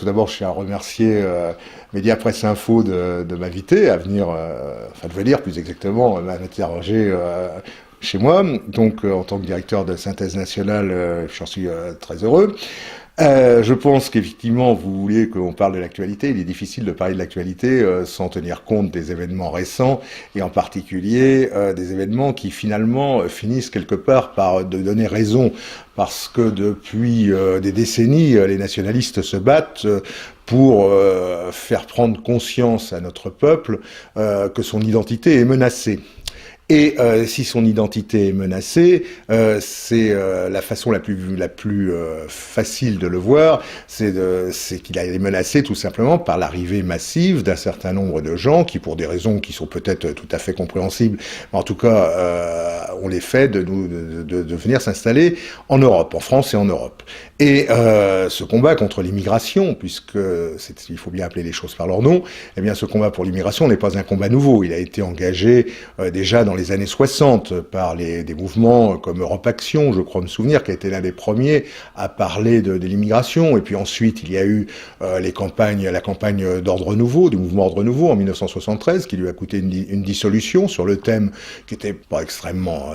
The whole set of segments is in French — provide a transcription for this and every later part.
tout d'abord, je tiens à remercier Média Presse Info de m'inviter à venir, de venir plus exactement, m'interroger chez moi. Donc, en tant que directeur de Synthèse Nationale, j'en suis très heureux. Je pense qu'effectivement, vous vouliez qu'on parle de l'actualité. Il est difficile de parler de l'actualité sans tenir compte des événements récents et en particulier des événements qui finalement finissent quelque part par de donner raison parce que depuis des décennies, les nationalistes se battent pour faire prendre conscience à notre peuple que son identité est menacée. Et si son identité est menacée, c'est la façon la plus facile de le voir, c'est qu'il est menacé tout simplement par l'arrivée massive d'un certain nombre de gens qui, pour des raisons qui sont peut-être tout à fait compréhensibles, mais en tout cas ont les faits de venir s'installer en Europe, en France et en Europe. Et ce combat contre l'immigration, puisque il faut bien appeler les choses par leur nom, eh bien ce combat pour l'immigration n'est pas un combat nouveau. Il a été engagé déjà dans les années 60 par des mouvements comme Europe Action, je crois me souvenir, qui a été l'un des premiers à parler de l'immigration. Et puis ensuite, il y a eu la campagne d'Ordre Nouveau, du mouvement Ordre Nouveau en 1973, qui lui a coûté une dissolution sur le thème qui était pas extrêmement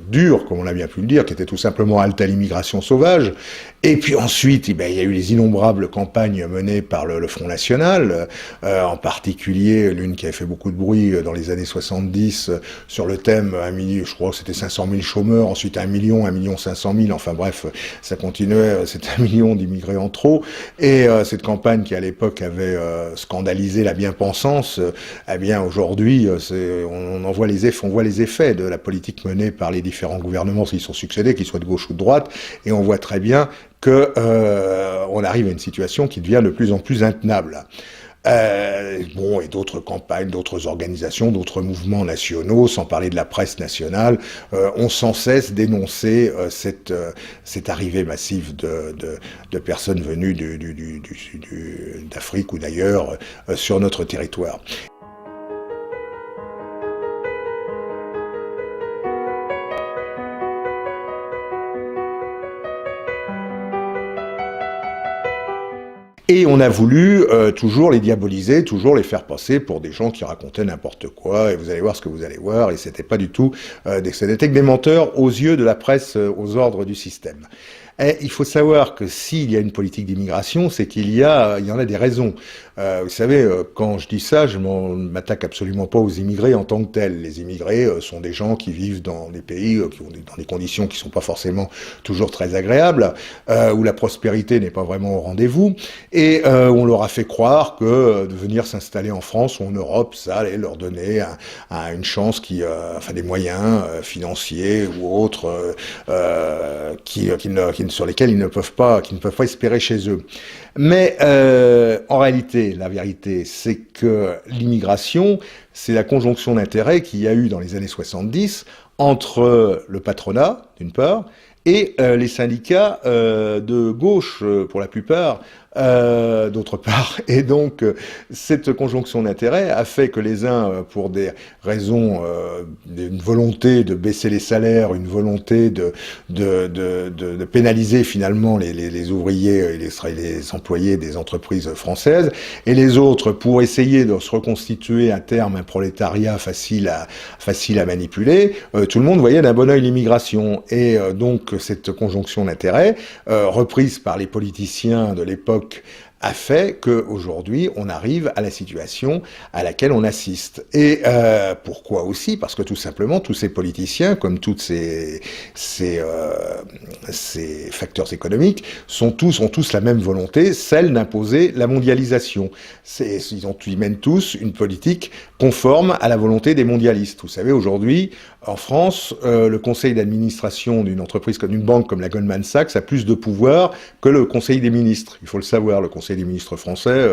dur, comme on a bien pu le dire, qui était tout simplement halte à l'immigration sauvage. Et puis ensuite, il y a eu les innombrables campagnes menées par le Front National, en particulier l'une qui avait fait beaucoup de bruit dans les années 70 sur le thème je crois que c'était 500 000 chômeurs, ensuite 1 million 500 000, enfin bref, ça continuait, c'était 1 million d'immigrés en trop. Et cette campagne qui à l'époque avait scandalisé la bien-pensance, eh bien aujourd'hui, on voit les effets de la politique menée par les différents gouvernements qui sont succédés, qu'ils soient de gauche ou de droite, et on voit très bien que on arrive à une situation qui devient de plus en plus intenable. Et d'autres campagnes, d'autres organisations, d'autres mouvements nationaux, sans parler de la presse nationale, ont sans cesse dénoncé cette arrivée massive de personnes venues d'Afrique ou d'ailleurs sur notre territoire. Et on a voulu toujours les diaboliser, toujours les faire passer pour des gens qui racontaient n'importe quoi, et vous allez voir ce que vous allez voir, et c'était pas du tout, c'était que des menteurs aux yeux de la presse, aux ordres du système. Et il faut savoir que s'il y a une politique d'immigration, c'est il y en a des raisons. Vous savez, quand je dis ça, je m'attaque absolument pas aux immigrés en tant que tels. Les immigrés sont des gens qui vivent dans des pays qui ont dans des conditions qui sont pas forcément toujours très agréables, où la prospérité n'est pas vraiment au rendez-vous, et on leur a fait croire que de venir s'installer en France ou en Europe, ça allait leur donner une chance des moyens financiers ou autres sur lesquels ils ne peuvent pas espérer chez eux. Mais en réalité, la vérité, c'est que l'immigration, c'est la conjonction d'intérêts qu'il y a eu dans les années 70 entre le patronat, d'une part, et les syndicats de gauche, pour la plupart, d'autre part. Et donc, cette conjonction d'intérêts a fait que les uns, pour des raisons, une volonté de baisser les salaires, une volonté de pénaliser finalement les ouvriers et les employés des entreprises françaises, et les autres pour essayer de se reconstituer à terme un prolétariat facile à manipuler, tout le monde voyait d'un bon œil l'immigration. Et donc, cette conjonction d'intérêts, reprise par les politiciens de l'époque, a fait qu'aujourd'hui, on arrive à la situation à laquelle on assiste. Et pourquoi aussi? Parce que tout simplement, tous ces politiciens, comme tous ces facteurs économiques, ont tous la même volonté, celle d'imposer la mondialisation. Ils mènent tous une politique conforme à la volonté des mondialistes. Vous savez, aujourd'hui, en France, le conseil d'administration d'une entreprise comme une banque comme la Goldman Sachs a plus de pouvoir que le conseil des ministres. Il faut le savoir, le conseil des ministres français,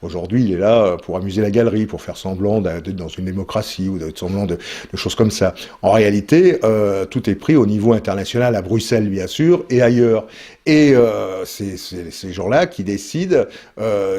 aujourd'hui, il est là pour amuser la galerie, pour faire semblant d'être dans une démocratie ou d'être semblant de choses comme ça. En réalité, tout est pris au niveau international, à Bruxelles, bien sûr, et ailleurs. Et c'est ces gens-là qui décident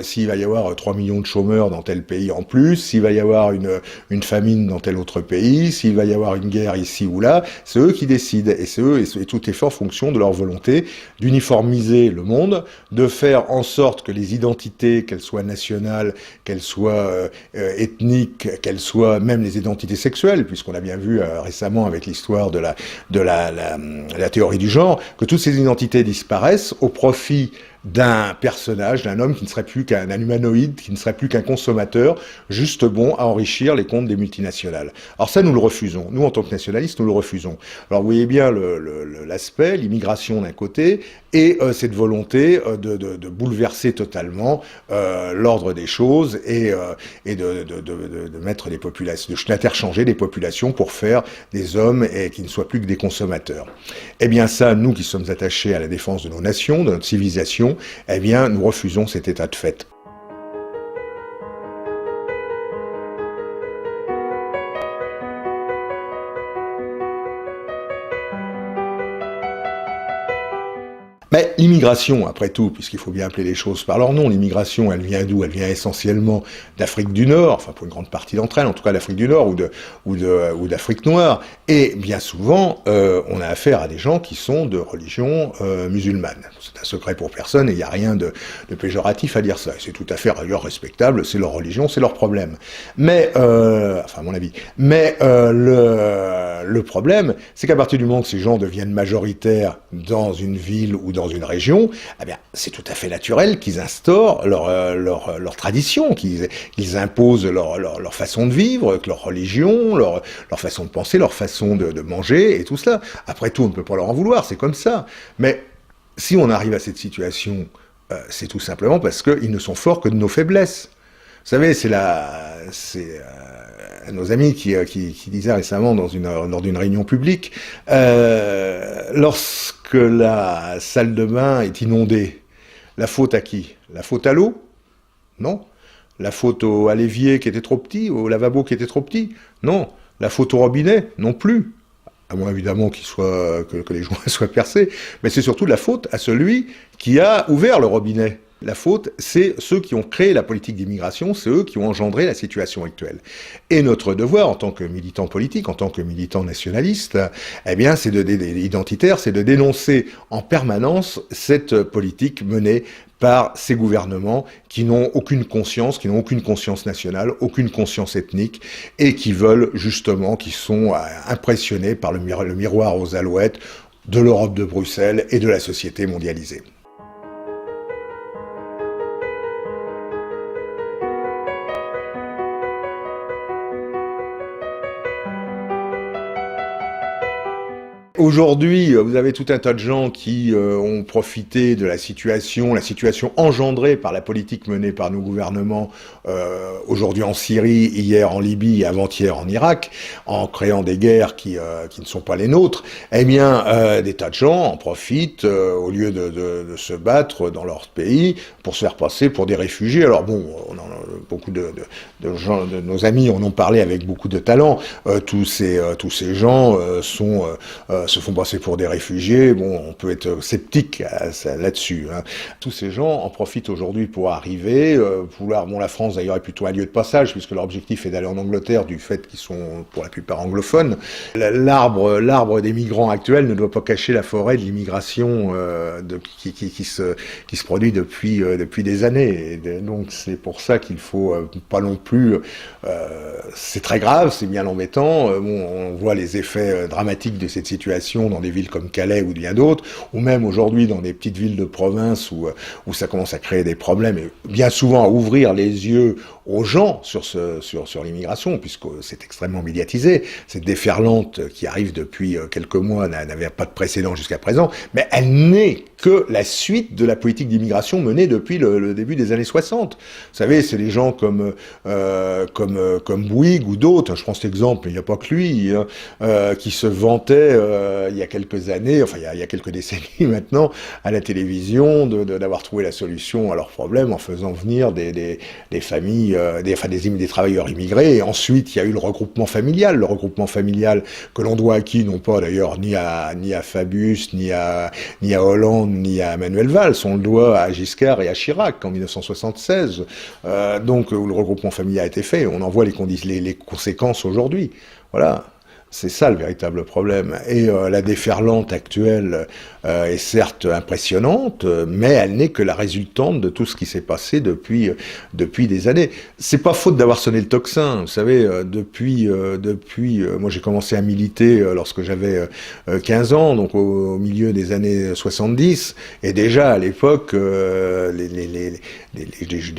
s'il va y avoir 3 millions de chômeurs dans tel pays en plus, s'il va y avoir une famine dans tel autre pays, s'il va y avoir une guerre ici ou là, c'est eux qui décident. Et tout est fait en fonction de leur volonté d'uniformiser le monde, de faire en sorte que les identités, qu'elles soient nationales, qu'elles soient ethniques, qu'elles soient même les identités sexuelles, puisqu'on a bien vu récemment avec l'histoire de la théorie du genre, que toutes ces identités disparaissent au profit d'un personnage, d'un homme qui ne serait plus qu'un humanoïde, qui ne serait plus qu'un consommateur, juste bon à enrichir les comptes des multinationales. Alors ça, nous le refusons. Nous, en tant que nationalistes, nous le refusons. Alors vous voyez bien l'aspect, l'immigration d'un côté, et cette volonté de bouleverser totalement l'ordre des choses et de mettre des populations, d'interchanger des populations pour faire des hommes et qui ne soient plus que des consommateurs. Eh bien ça, nous qui sommes attachés à la défense de nos nations, de notre civilisation, eh bien, nous refusons cet état de fait. Mais l'immigration, après tout, puisqu'il faut bien appeler les choses par leur nom, l'immigration, elle vient d'où? Elle vient essentiellement d'Afrique du Nord, enfin pour une grande partie d'entre elles, en tout cas d'Afrique du Nord ou d'Afrique noire. Et bien souvent, on a affaire à des gens qui sont de religion musulmane. C'est un secret pour personne et il n'y a rien de péjoratif à dire ça. C'est tout à fait d'ailleurs respectable, c'est leur religion, c'est leur problème. Mais, enfin à mon avis, mais le problème, c'est qu'à partir du moment que ces gens deviennent majoritaires dans une ville ou dans une région, eh bien, c'est tout à fait naturel qu'ils instaurent leur tradition, qu'ils imposent leur façon de vivre, leur religion, leur façon de penser, leur façon de manger et tout cela. Après tout, on ne peut pas leur en vouloir, c'est comme ça. Mais si on arrive à cette situation, c'est tout simplement parce qu'ils ne sont forts que de nos faiblesses. Vous savez, c'est nos amis qui disaient récemment lors d'une réunion publique, lorsque la salle de bain est inondée, la faute à qui? La faute à l'eau? Non. La faute à l'évier qui était trop petit, au lavabo qui était trop petit? Non. La faute au robinet? Non plus. À moins évidemment que les joints soient percés. Mais c'est surtout la faute à celui qui a ouvert le robinet. La faute, c'est ceux qui ont créé la politique d'immigration, c'est eux qui ont engendré la situation actuelle. Et notre devoir, en tant que militant politique, en tant que militant nationaliste, eh bien, c'est identitaire, c'est de dénoncer en permanence cette politique menée par ces gouvernements qui n'ont aucune conscience nationale, aucune conscience ethnique, et qui veulent justement, qui sont impressionnés par le miroir aux alouettes de l'Europe de Bruxelles et de la société mondialisée. Aujourd'hui, vous avez tout un tas de gens qui ont profité de la situation engendrée par la politique menée par nos gouvernements, aujourd'hui en Syrie, hier en Libye et avant-hier en Irak, en créant des guerres qui ne sont pas les nôtres. Eh bien, des tas de gens en profitent au lieu de se battre dans leur pays pour se faire passer pour des réfugiés. Alors bon, beaucoup de gens, de nos amis en ont parlé avec beaucoup de talent. Tous ces gens se font passer pour des réfugiés. Bon, on peut être sceptique là-dessus. Hein. Tous ces gens en profitent aujourd'hui pour arriver. La France d'ailleurs est plutôt un lieu de passage puisque leur objectif est d'aller en Angleterre du fait qu'ils sont pour la plupart anglophones. L'arbre des migrants actuels ne doit pas cacher la forêt de l'immigration qui se produit depuis des années. Et donc c'est pour ça qu'il faut pas non plus. C'est très grave, c'est bien embêtant. On voit les effets dramatiques de cette situation dans des villes comme Calais ou bien d'autres, ou même aujourd'hui dans des petites villes de province où ça commence à créer des problèmes, et bien souvent à ouvrir les yeux aux gens sur l'immigration, puisque c'est extrêmement médiatisé. Cette déferlante qui arrive depuis quelques mois n'avait pas de précédent jusqu'à présent, mais elle n'est que la suite de la politique d'immigration menée depuis le début des années 60. Vous savez, c'est des gens comme Bouygues ou d'autres, je prends cet exemple, mais il n'y a pas que lui, qui se vantaient il y a quelques années, enfin il y a quelques décennies maintenant, à la télévision, d'avoir trouvé la solution à leurs problèmes en faisant venir des familles, des travailleurs immigrés. Et ensuite, il y a eu le regroupement familial que l'on doit à qui, non pas d'ailleurs ni à Fabius, ni à Hollande, ni à Manuel Valls, on le doit à Giscard et à Chirac en 1976. Donc où le regroupement familial a été fait, on en voit les conséquences aujourd'hui. Voilà. C'est ça le véritable problème. Et la déferlante actuelle est certes impressionnante, mais elle n'est que la résultante de tout ce qui s'est passé depuis des années. C'est pas faute d'avoir sonné le tocsin. Vous savez, moi j'ai commencé à militer lorsque j'avais 15 ans, donc au milieu des années 70, et déjà à l'époque, des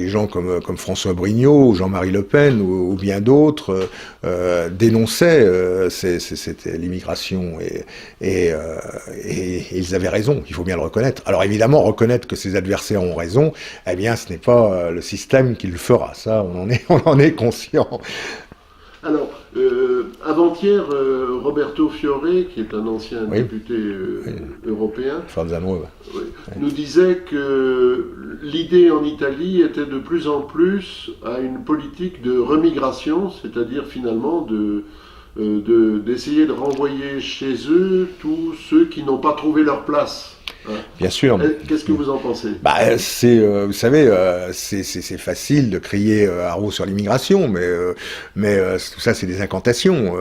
gens comme François Brignot, Jean-Marie Le Pen ou bien d'autres dénonçaient c'était l'immigration et ils avaient raison, il faut bien le reconnaître. Alors évidemment, reconnaître que ses adversaires ont raison, eh bien ce n'est pas le système qui le fera, ça on en est conscient. Alors, avant-hier, Roberto Fiore, qui est un ancien député européen, nous disait que l'idée en Italie était de plus en plus à une politique de remigration, c'est-à-dire finalement d'essayer de renvoyer chez eux tous ceux qui n'ont pas trouvé leur place. Bien sûr. Qu'est-ce que vous en pensez ? Vous savez, c'est facile de crier haro sur l'immigration, mais tout ça, c'est des incantations.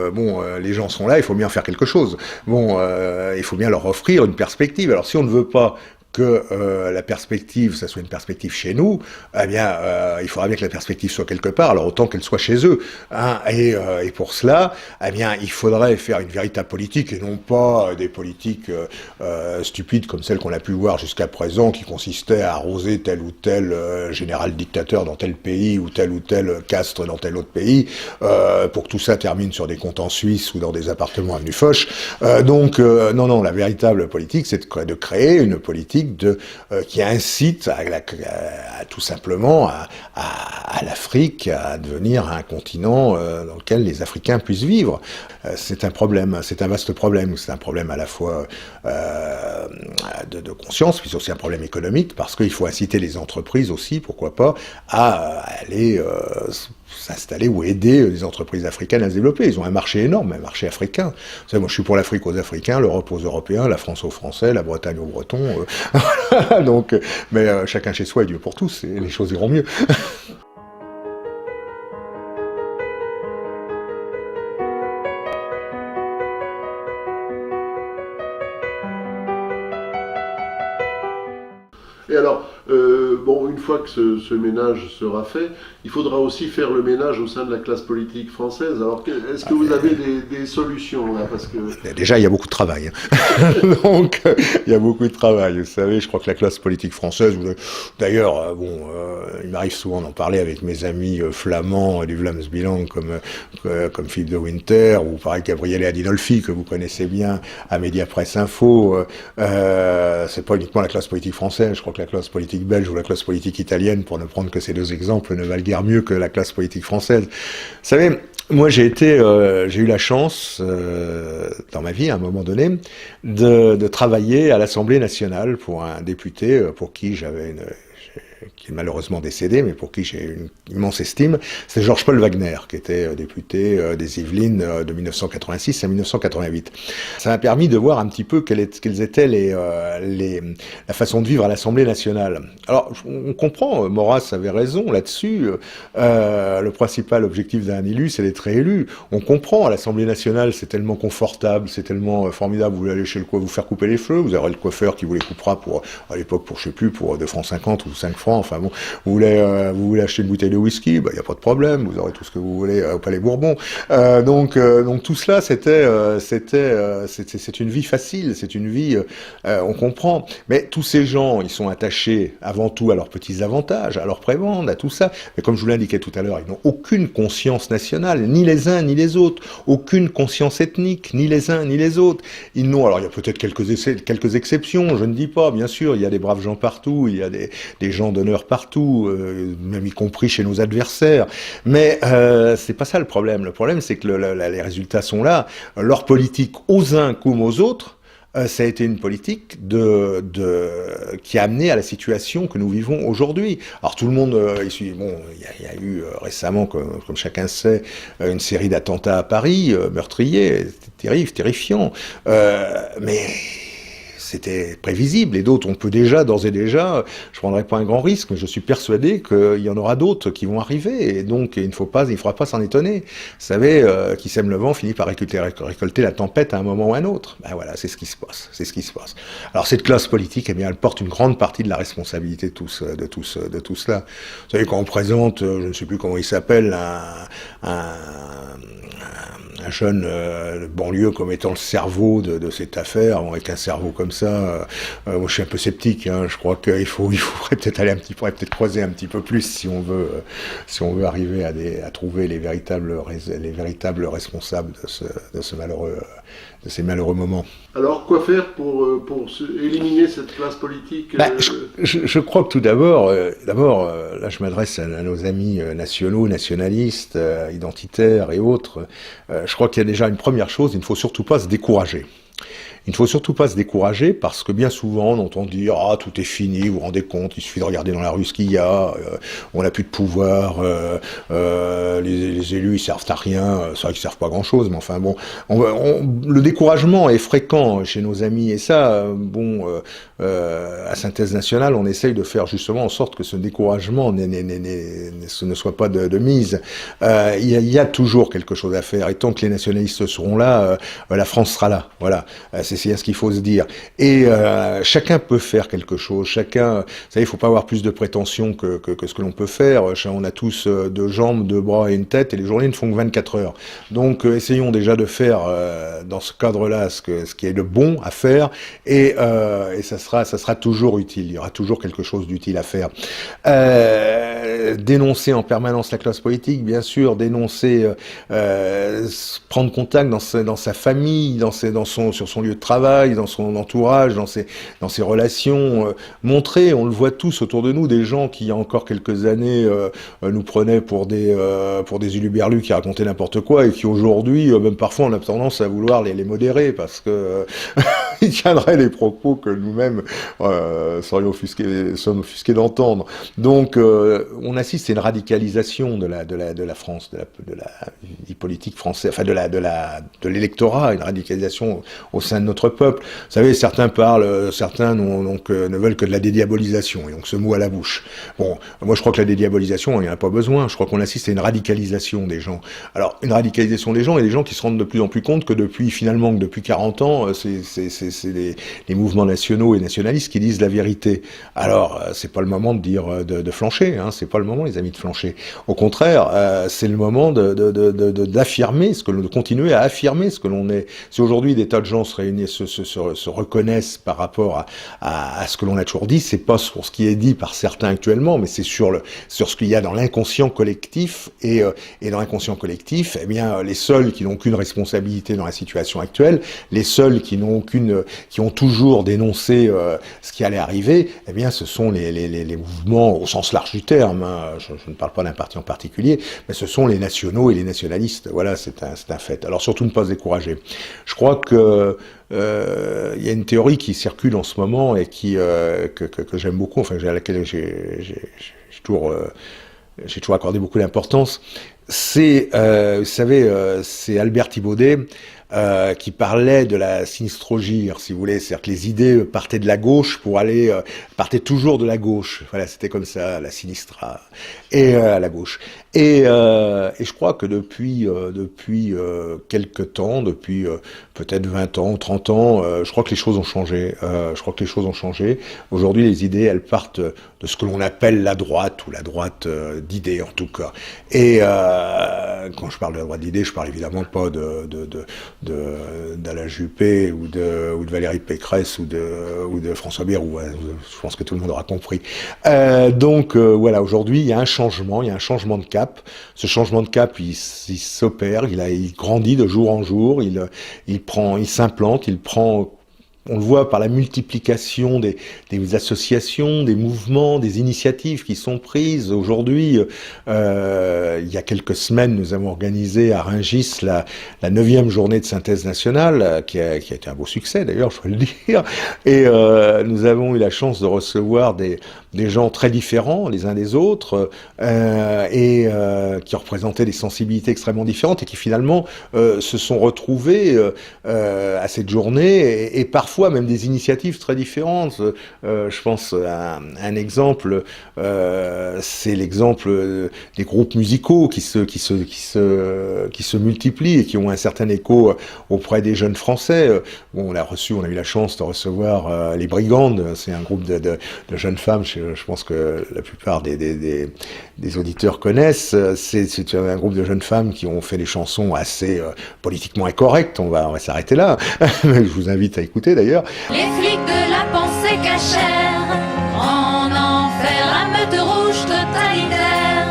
Les gens sont là, il faut bien faire quelque chose. Il faut bien leur offrir une perspective. Alors, si on ne veut pas que la perspective, ça soit une perspective chez nous, eh bien, il faudra bien que la perspective soit quelque part, alors autant qu'elle soit chez eux. Et pour cela, eh bien, il faudrait faire une véritable politique, et non pas des politiques stupides comme celles qu'on a pu voir jusqu'à présent, qui consistaient à arroser tel ou tel général dictateur dans tel pays, ou tel castre dans tel autre pays, pour que tout ça termine sur des comptes en Suisse ou dans des appartements avenue Foch. Non, la véritable politique, c'est de créer une politique qui incite tout simplement à l'Afrique à devenir un continent dans lequel les Africains puissent vivre. C'est un problème, c'est un vaste problème. C'est un problème à la fois de conscience, puis c'est aussi un problème économique, parce qu'il faut inciter les entreprises aussi, pourquoi pas, à aller s'installer ou aider les entreprises africaines à se développer. Ils ont un marché énorme, un marché africain. Vous savez, moi je suis pour l'Afrique aux Africains, l'Europe aux Européens, la France aux Français, la Bretagne aux Bretons. Donc, mais chacun chez soi et Dieu pour tous, et les choses iront mieux. Et alors, une fois que ce ménage sera fait, il faudra aussi faire le ménage au sein de la classe politique française. Alors, est-ce que vous avez des solutions là ? Parce que... Déjà, il y a beaucoup de travail. Donc, il y a beaucoup de travail. Vous savez, je crois que la classe politique française, d'ailleurs, il m'arrive souvent d'en parler avec mes amis flamands du Vlaams-Bilang comme Philippe de Winter, ou pareil Gabriele Adinolfi, que vous connaissez bien, à Mediapresse Info. C'est pas uniquement la classe politique française, je crois que la classe politique belge ou la classe politique italienne, pour ne prendre que ces deux exemples, ne valent guère mieux que la classe politique française. Vous savez, moi j'ai eu la chance, dans ma vie, à un moment donné, de travailler à l'Assemblée nationale pour un député pour qui qui est malheureusement décédé, mais pour qui j'ai une immense estime, c'est Georges-Paul Wagner, qui était député des Yvelines de 1986 à 1988. Ça m'a permis de voir un petit peu quelles étaient la façon de vivre à l'Assemblée nationale. Alors, on comprend, Maurras avait raison là-dessus, le principal objectif d'un élu, c'est d'être réélu. On comprend, à l'Assemblée nationale, c'est tellement confortable, c'est tellement formidable, vous voulez aller chez le coiffeur, vous faire couper les cheveux, vous aurez le coiffeur qui vous les coupera à l'époque, je sais plus, pour 2 francs 50 ou 5 francs, enfin bon, vous voulez acheter une bouteille de whisky, il n'y a pas de problème, vous aurez tout ce que vous voulez au Palais Bourbon. Donc tout cela, c'est une vie facile, c'est une vie, on comprend. Mais tous ces gens, ils sont attachés avant tout à leurs petits avantages, à leur prébendes, à tout ça. Mais comme je vous l'indiquais tout à l'heure, ils n'ont aucune conscience nationale, ni les uns ni les autres, aucune conscience ethnique, ni les uns ni les autres. Alors il y a peut-être quelques exceptions, je ne dis pas, bien sûr, il y a des braves gens partout, il y a des gens d'honneur partout, même y compris chez nos adversaires. Mais c'est pas ça le problème. Le problème, c'est que les résultats sont là. Leur politique, aux uns comme aux autres, ça a été une politique qui a amené à la situation que nous vivons aujourd'hui. Alors tout le monde, il y a eu récemment, comme chacun sait, une série d'attentats à Paris, meurtriers, terrifiants. Mais c'était prévisible, et d'autres, on peut déjà, d'ores et déjà, je prendrai pas un grand risque, mais je suis persuadé qu'il y en aura d'autres qui vont arriver, et donc il ne faudra pas s'en étonner. Vous savez, qui sème le vent finit par récolter la tempête à un moment ou à un autre. Ben voilà, c'est ce qui se passe. Alors cette classe politique, eh bien, elle porte une grande partie de la responsabilité de tout cela. Vous savez, quand on présente, je ne sais plus comment il s'appelle, un jeune de banlieue comme étant le cerveau de cette affaire, avec un cerveau comme ça, moi je suis un peu sceptique, hein, je crois qu'il faudrait peut-être creuser un petit peu plus si on veut arriver à trouver les véritables responsables de ces malheureux moments. Alors, quoi faire pour éliminer cette classe politique je crois que tout d'abord, là je m'adresse à nos amis nationaux, nationalistes, identitaires et autres, je crois qu'il y a déjà une première chose, il ne faut surtout pas se décourager. Il ne faut surtout pas se décourager parce que bien souvent on entend dire « Ah, tout est fini, vous vous rendez compte, il suffit de regarder dans la rue ce qu'il y a, on n'a plus de pouvoir, les élus ils servent à rien, c'est vrai qu'ils servent pas grand-chose, mais enfin bon, le découragement est fréquent chez nos amis et ça, à Synthèse Nationale, on essaye de faire justement en sorte que ce découragement ne soit pas de mise. Il y a toujours quelque chose à faire et tant que les nationalistes seront là, la France sera là, voilà. C'est ce qu'il faut se dire. Et chacun peut faire quelque chose. Chacun, vous savez, il faut pas avoir plus de prétention que ce que l'on peut faire. On a tous deux jambes, deux bras et une tête, et les journées ne font que 24 heures. Donc, essayons déjà de faire dans ce cadre-là ce qui est le bon à faire, et ça sera toujours utile. Il y aura toujours quelque chose d'utile à faire. Dénoncer en permanence la classe politique, bien sûr. Dénoncer, prendre contact dans sa famille, sur son lieu de travail, dans son entourage, dans ses relations, montrer, on le voit tous autour de nous, des gens qui il y a encore quelques années nous prenaient pour des huluberlus qui racontaient n'importe quoi et qui aujourd'hui, même parfois on a tendance à vouloir les modérer parce que ils tiendraient les propos que nous-mêmes sommes offusqués d'entendre. Donc on assiste à une radicalisation de la France, de la vie politique française, enfin de l'électorat, une radicalisation au sein de notre peuple. Vous savez, certains ne veulent que de la dédiabolisation, et donc ce mot à la bouche. Bon, moi je crois que la dédiabolisation, il n'y en a pas besoin. Je crois qu'on assiste à une radicalisation des gens. Alors, une radicalisation des gens, et des gens qui se rendent de plus en plus compte que depuis 40 ans, c'est les mouvements nationaux et nationalistes qui disent la vérité. Alors, c'est pas le moment de dire de flancher, hein, c'est pas le moment, les amis, de flancher. Au contraire, c'est le moment d'affirmer de continuer à affirmer ce que l'on est. Si aujourd'hui des tas de gens se réunissent, se reconnaissent par rapport à ce que l'on a toujours dit, c'est pas sur ce qui est dit par certains actuellement, mais c'est sur ce qu'il y a dans l'inconscient collectif, et dans l'inconscient collectif, eh bien, les seuls qui n'ont aucune responsabilité dans la situation actuelle, les seuls qui ont toujours dénoncé ce qui allait arriver, eh bien, ce sont les mouvements au sens large du terme, hein. Je ne parle pas d'un parti en particulier, mais ce sont les nationaux et les nationalistes. Voilà, c'est un fait. Alors surtout ne pas se décourager. Je crois que il y a une théorie qui circule en ce moment et que j'aime beaucoup, enfin à laquelle j'ai toujours accordé beaucoup d'importance. C'est, vous savez, c'est Albert Thibaudet qui parlait de la sinistrogire, si vous voulez, c'est-à-dire que les idées partaient de la gauche partaient toujours de la gauche. Voilà, c'était comme ça, la sinistra, et à la gauche. Et je crois que depuis quelque temps, depuis peut-être 20 ans, 30 ans, je crois que les choses ont changé. Aujourd'hui, les idées, elles partent de ce que l'on appelle la droite, ou la droite d'idées en tout cas. Et quand je parle de la droite d'idées, je parle évidemment pas d'Alain Juppé ou de Valérie Pécresse ou de François Bayrou. Je pense que tout le monde aura compris. Donc voilà, aujourd'hui il y a un changement de cap. Ce changement de cap, il s'opère, il grandit de jour en jour, il s'implante, on le voit par la multiplication des associations, des mouvements, des initiatives qui sont prises. Aujourd'hui, il y a quelques semaines, nous avons organisé à Rungis la 9e journée de Synthèse Nationale, qui a été un beau succès d'ailleurs, je peux le dire. Et nous avons eu la chance de recevoir des des gens très différents les uns des autres, et qui représentaient des sensibilités extrêmement différentes, et qui finalement se sont retrouvés à cette journée, et parfois même des initiatives très différentes. Je pense à un exemple, c'est l'exemple des groupes musicaux qui se multiplient et qui ont un certain écho auprès des jeunes Français. Bon, on a eu la chance de recevoir les Brigandes. C'est un groupe de jeunes femmes. Je pense que la plupart des auditeurs connaissent. C'est un groupe de jeunes femmes qui ont fait des chansons assez politiquement incorrectes. On va s'arrêter là. Je vous invite à écouter d'ailleurs. Les flics de la pensée cachère, en enfer la meute rouge totalitaire,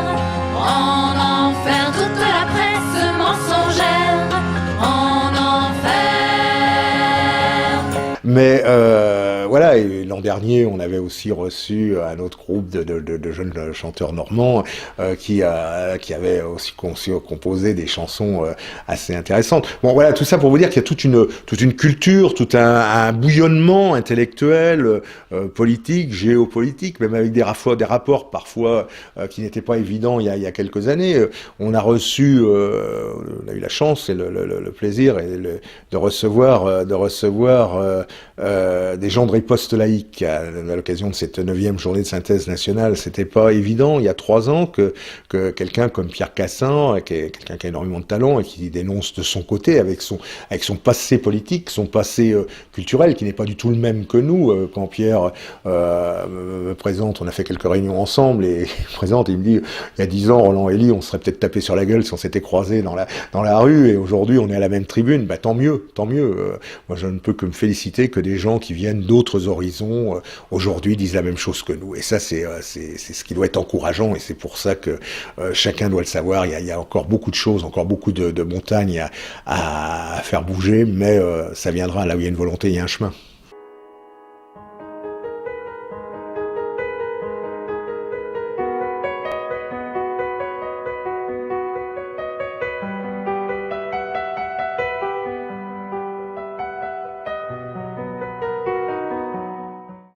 en enfer toute la presse mensongère, en enfer. Mais voilà, et l'an dernier, on avait aussi reçu un autre groupe de jeunes chanteurs normands qui avaient aussi composé des chansons assez intéressantes. Bon, voilà, tout ça pour vous dire qu'il y a toute une culture, tout un bouillonnement intellectuel, politique, géopolitique, même avec des rapports parfois qui n'étaient pas évidents il y a quelques années. On a reçu, on a eu la chance et le plaisir de recevoir des gens de Riposte laïque à l'occasion de cette 9e journée de synthèse nationale. C'était pas évident il y a 3 ans que quelqu'un comme Pierre Cassin, qui est quelqu'un qui a énormément de talent et qui dénonce de son côté avec son passé politique, son passé culturel qui n'est pas du tout le même que nous. Quand Pierre me présente, on a fait quelques réunions ensemble, et il me présente et il me dit il y a 10 ans, Roland Elie, on serait peut-être tapé sur la gueule si on s'était croisés dans la rue, et aujourd'hui on est à la même tribune. Bah tant mieux. Moi je ne peux que me féliciter que des gens qui viennent d'autres horizons aujourd'hui disent la même chose que nous, et ça c'est ce qui doit être encourageant, et c'est pour ça que chacun doit le savoir. Il y a encore beaucoup de choses, encore beaucoup de montagnes à faire bouger, mais ça viendra. Là où il y a une volonté, il y a un chemin.